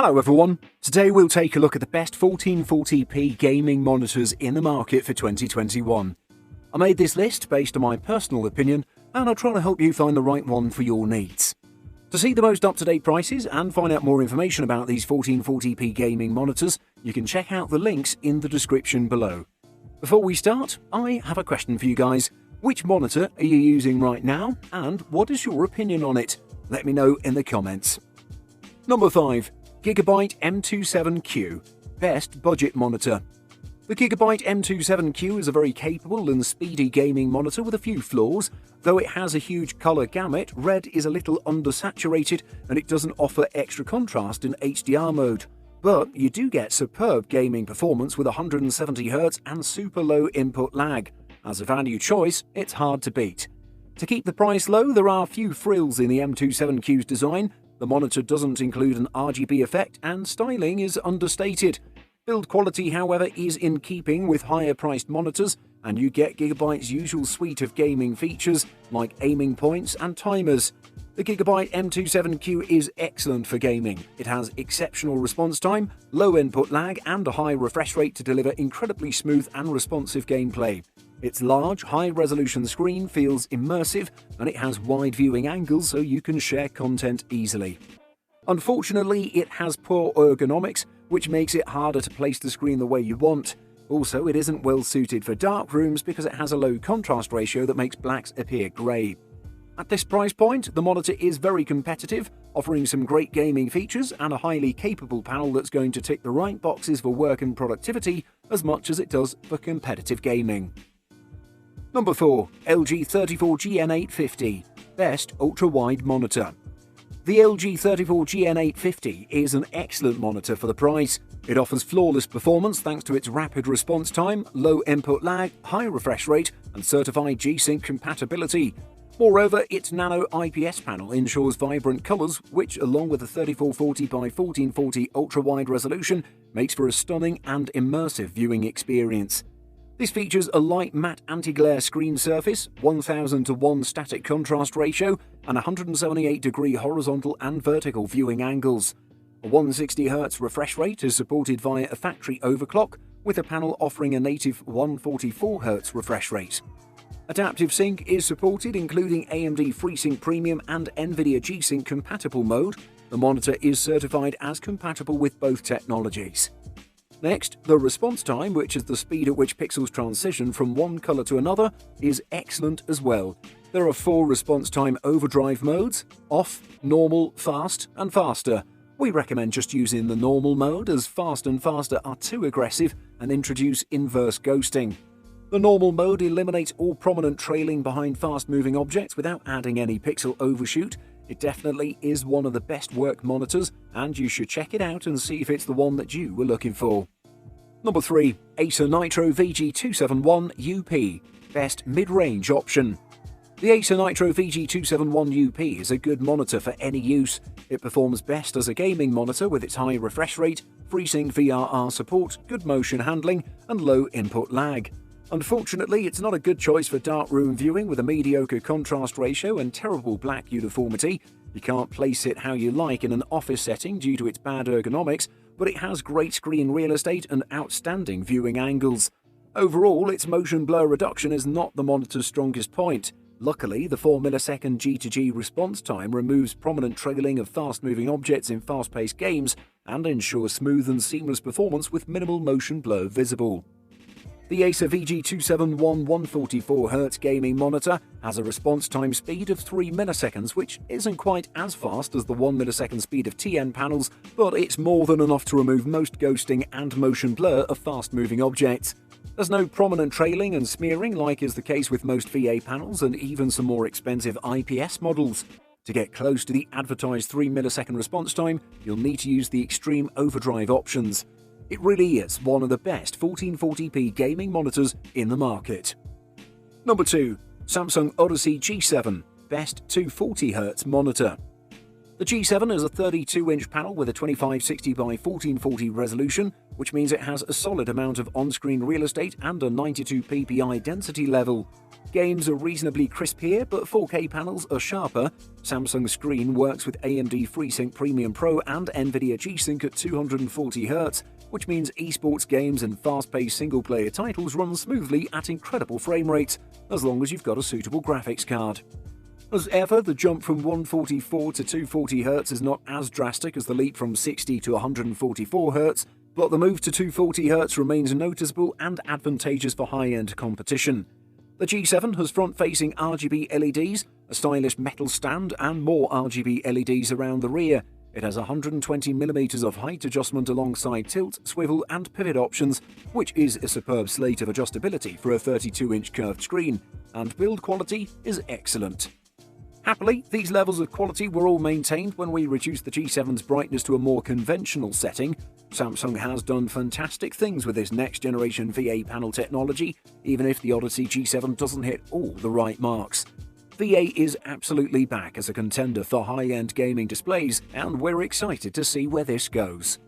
Hello everyone, today we'll take a look at the best 1440p gaming monitors in the market for 2021. I made this list based on my personal opinion and I'll try to help you find the right one for your needs. To see the most up-to-date prices and find out more information about these 1440p gaming monitors, you can check out the links in the description below. Before we start, I have a question for you guys. Which monitor are you using right now and what is your opinion on it? Let me know in the comments. Number 5. Gigabyte M27Q, best budget monitor. The Gigabyte M27Q is a very capable and speedy gaming monitor with a few flaws. Though it has a huge colour gamut, red is a little undersaturated and it doesn't offer extra contrast in HDR mode. But you do get superb gaming performance with 170Hz and super low input lag. As a value choice, it's hard to beat. To keep the price low, there are a few frills in the M27Q's design. The monitor doesn't include an RGB effect and styling is understated. Build quality, however, is in keeping with higher priced monitors, and you get Gigabyte's usual suite of gaming features like aiming points and timers. The Gigabyte M27Q is excellent for gaming. It has exceptional response time, low input lag and a high refresh rate to deliver incredibly smooth and responsive gameplay. Its large, high-resolution screen feels immersive and it has wide viewing angles so you can share content easily. Unfortunately, it has poor ergonomics, which makes it harder to place the screen the way you want. Also, it isn't well suited for dark rooms because it has a low contrast ratio that makes blacks appear grey. At this price point, the monitor is very competitive, offering some great gaming features and a highly capable panel that's going to tick the right boxes for work and productivity as much as it does for competitive gaming. Number 4. LG 34GN850, best ultra-wide monitor. The LG 34GN850 is an excellent monitor for the price. It offers flawless performance thanks to its rapid response time, low input lag, high refresh rate, and certified Gsync compatibility. Moreover, its nano IPS panel ensures vibrant colors, which, along with a 3440x1440 ultra-wide resolution, makes for a stunning and immersive viewing experience. This features a light matte anti-glare screen surface, 1000:1 static contrast ratio, and 178-degree horizontal and vertical viewing angles. A 160Hz refresh rate is supported via a factory overclock, with the panel offering a native 144Hz refresh rate. Adaptive Sync is supported, including AMD Freesync Premium and NVIDIA Gsync compatible mode. The monitor is certified as compatible with both technologies. Next, the response time, which is the speed at which pixels transition from one color to another, is excellent as well. There are 4 response time overdrive modes: off, normal, fast, and faster. We recommend just using the normal mode, as fast and faster are too aggressive and introduce inverse ghosting. The normal mode eliminates all prominent trailing behind fast-moving objects without adding any pixel overshoot. It definitely is one of the best work monitors, and you should check it out and see if it's the one that you were looking for. Number 3. Acer Nitro VG271UP, best mid-range option. The Acer Nitro VG271UP is a good monitor for any use. It performs best as a gaming monitor with its high refresh rate, FreeSync VRR support, good motion handling, and low input lag. Unfortunately, it's not a good choice for dark room viewing with a mediocre contrast ratio and terrible black uniformity. You can't place it how you like in an office setting due to its bad ergonomics, but it has great screen real estate and outstanding viewing angles. Overall, its motion blur reduction is not the monitor's strongest point. Luckily, the 4ms G2G response time removes prominent trailing of fast-moving objects in fast-paced games and ensures smooth and seamless performance with minimal motion blur visible. The Acer VG271 144Hz gaming monitor has a response time speed of 3 milliseconds, which isn't quite as fast as the 1 millisecond speed of TN panels, but it's more than enough to remove most ghosting and motion blur of fast-moving objects. There's no prominent trailing and smearing like is the case with most VA panels and even some more expensive IPS models. To get close to the advertised 3 millisecond response time, you'll need to use the extreme overdrive options. It really is one of the best 1440p gaming monitors in the market. Number 2. Samsung Odyssey G7, best 240Hz monitor. The G7 is a 32-inch panel with a 2560 by 1440 resolution, which means it has a solid amount of on-screen real estate and a 92 ppi density level. Games are reasonably crisp here, but 4K panels are sharper. Samsung's screen works with AMD Freesync Premium Pro and NVIDIA Gsync at 240Hz, which means esports games and fast-paced single-player titles run smoothly at incredible frame rates, as long as you've got a suitable graphics card. As ever, the jump from 144 to 240Hz is not as drastic as the leap from 60 to 144Hz, but the move to 240Hz remains noticeable and advantageous for high-end competition. The G7 has front-facing RGB LEDs, a stylish metal stand, and more RGB LEDs around the rear. It has 120mm of height adjustment alongside tilt, swivel, and pivot options, which is a superb slate of adjustability for a 32-inch curved screen, and build quality is excellent. Happily, these levels of quality were all maintained when we reduced the G7's brightness to a more conventional setting. Samsung has done fantastic things with this next-generation VA panel technology, even if the Odyssey G7 doesn't hit all the right marks. VA is absolutely back as a contender for high-end gaming displays, and we're excited to see where this goes.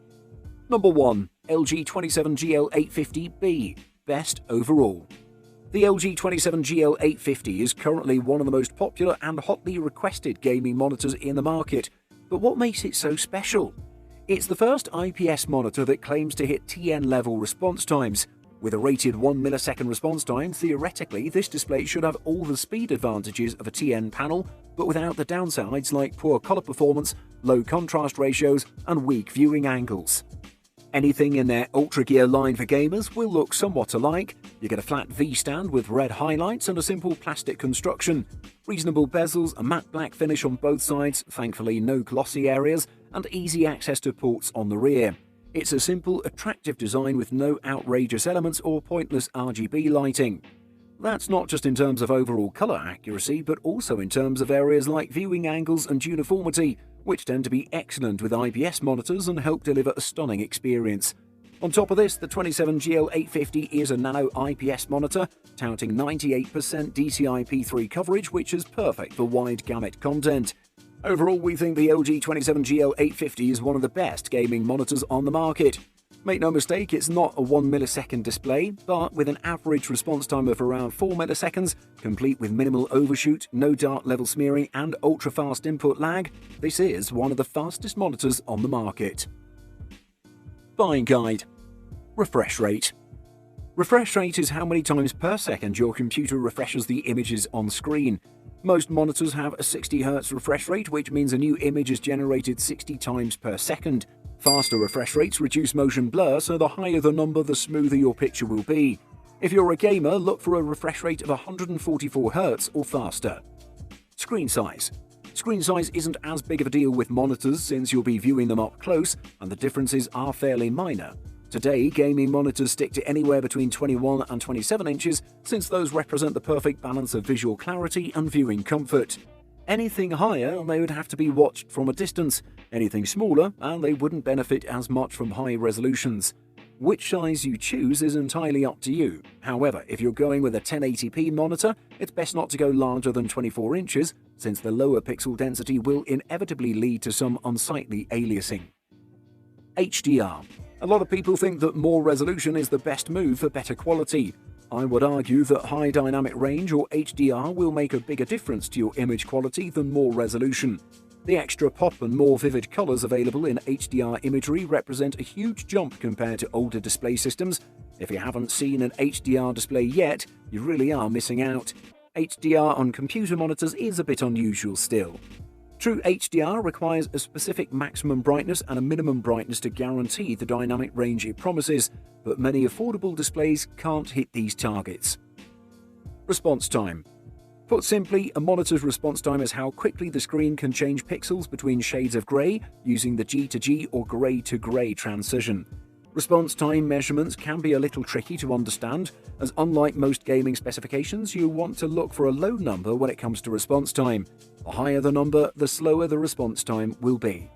Number 1. LG 27GL850B, Best Overall. The LG 27GL850 is currently one of the most popular and hotly requested gaming monitors in the market. But what makes it so special? It's the first IPS monitor that claims to hit TN-level response times. With a rated 1 millisecond response time, theoretically this display should have all the speed advantages of a TN panel, but without the downsides like poor color performance, low contrast ratios, and weak viewing angles. Anything in their Ultra Gear line for gamers will look somewhat alike. You get a flat V-stand with red highlights and a simple plastic construction. Reasonable bezels, a matte black finish on both sides, thankfully no glossy areas, and easy access to ports on the rear. It's a simple, attractive design with no outrageous elements or pointless RGB lighting. That's not just in terms of overall color accuracy, but also in terms of areas like viewing angles and uniformity, which tend to be excellent with IPS monitors and help deliver a stunning experience. On top of this, the 27GL850 is a nano IPS monitor, touting 98% DCI-P3 coverage, which is perfect for wide gamut content. Overall, we think the LG 27GL850 is one of the best gaming monitors on the market. Make no mistake, it's not a 1 millisecond display, but with an average response time of around 4 milliseconds, complete with minimal overshoot, no dart level smearing, and ultra-fast input lag, this is one of the fastest monitors on the market. Buying guide. Refresh rate. Refresh rate is how many times per second your computer refreshes the images on screen. Most monitors have a 60Hz refresh rate, which means a new image is generated 60 times per second. Faster refresh rates reduce motion blur, so the higher the number, the smoother your picture will be. If you're a gamer, look for a refresh rate of 144Hz or faster. Screen size. Screen size isn't as big of a deal with monitors since you'll be viewing them up close, and the differences are fairly minor. Today, gaming monitors stick to anywhere between 21 and 27 inches, since those represent the perfect balance of visual clarity and viewing comfort. Anything higher, they would have to be watched from a distance. Anything smaller, and they wouldn't benefit as much from high resolutions. Which size you choose is entirely up to you. However, if you're going with a 1080p monitor, it's best not to go larger than 24 inches, since the lower pixel density will inevitably lead to some unsightly aliasing. HDR. A lot of people think that more resolution is the best move for better quality. I would argue that high dynamic range or HDR will make a bigger difference to your image quality than more resolution. The extra pop and more vivid colors available in HDR imagery represent a huge jump compared to older display systems. If you haven't seen an HDR display yet, you really are missing out. HDR on computer monitors is a bit unusual still. True HDR requires a specific maximum brightness and a minimum brightness to guarantee the dynamic range it promises, but many affordable displays can't hit these targets. Response time. Put simply, a monitor's response time is how quickly the screen can change pixels between shades of grey using the G to G or grey to grey transition. Response time measurements can be a little tricky to understand, as unlike most gaming specifications, you want to look for a low number when it comes to response time. The higher the number, the slower the response time will be.